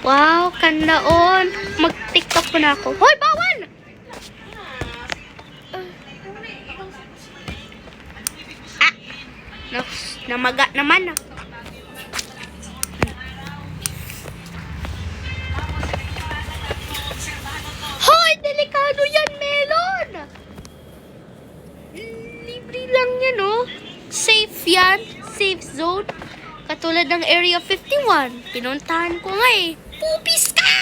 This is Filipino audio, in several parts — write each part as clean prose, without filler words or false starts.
Wow, kanlaon. Mag-tiktok ko na ako. Hoy, bawal! Namaga naman. Hoy, delikado yan, Melon! Libre lang yan, oh. Safe yan. Safe zone. Katulad ng Area 51. Pinuntahan ko nga eh. Pupis ka!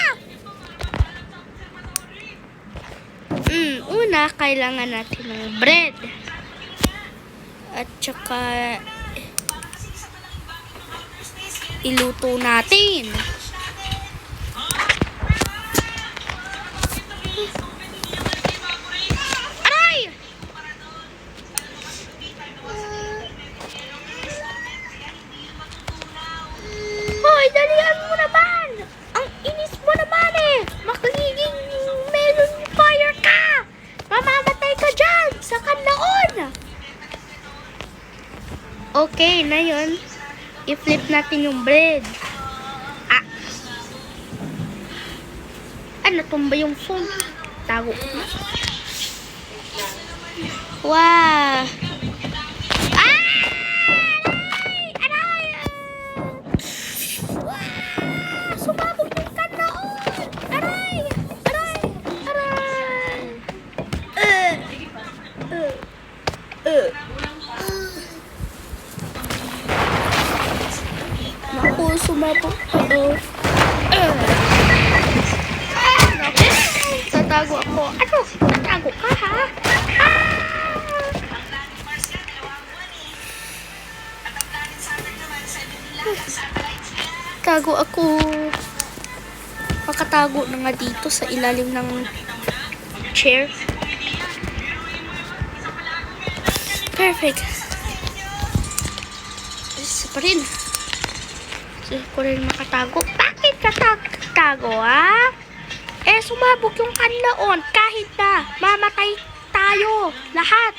Una, kailangan natin ng bread. At saka iluto natin. Aray! Hoy, dalian mo naman! Ang inis mo naman eh! Makagiging melon fire ka! Mamamatay ka dyan sa kanlaon! Okay na yun. I-flip natin yung bread. Natumba yung phone. Tago. Wow. Aray! Sumabog yung kanlaon. Aray! Naku, sumabog. Tatago ako. Ano? Tatago ka, ha? Tago ako. Makatago na nga dito sa ilalim ng chair. Perfect. Isa pa rin. Isa ko rin makatago. Bakit ka tago, ha? Sumabog yung kanlaon. Kahit na mamatay tayo. Lahat.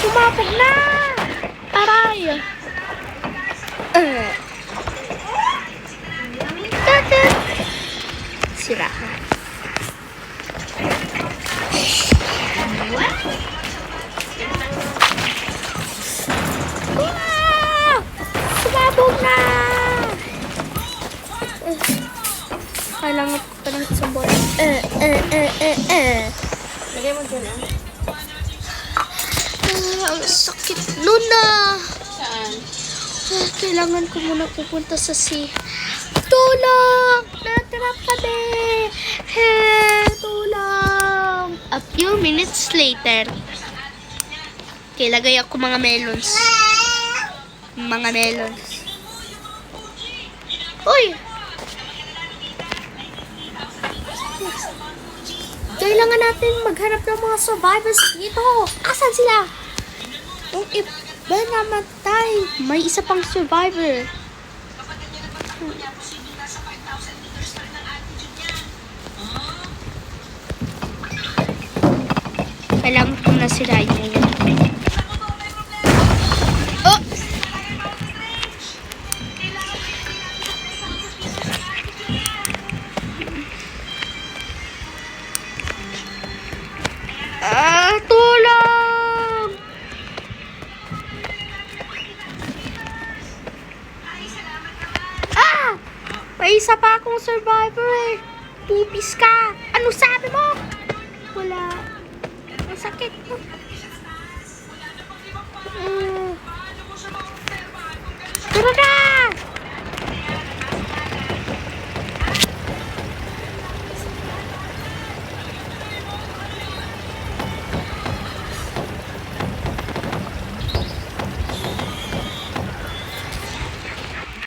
Sumabog na! Aray! Sira. Sumabog na! Kailangan ko pa ng isang bola. Lagay mo dyan, Ang sakit nun na. Saan? Kailangan ko muna pupunta sa sea. Tulong! Natrap kami! Tulong! A few minutes later. Lagay ako mga melons. Mga melons. Uy! Kailangan natin maghanap ng mga survivors dito. Asan sila? Yung iba namatay. May isa pang survivor. Kailangan ko na sirain ngayon. Oh! Tulong! May isa pa akong survivor eh. Pupis ka. Ano sabi mo? Wala. Ang sakit mo. Tara na!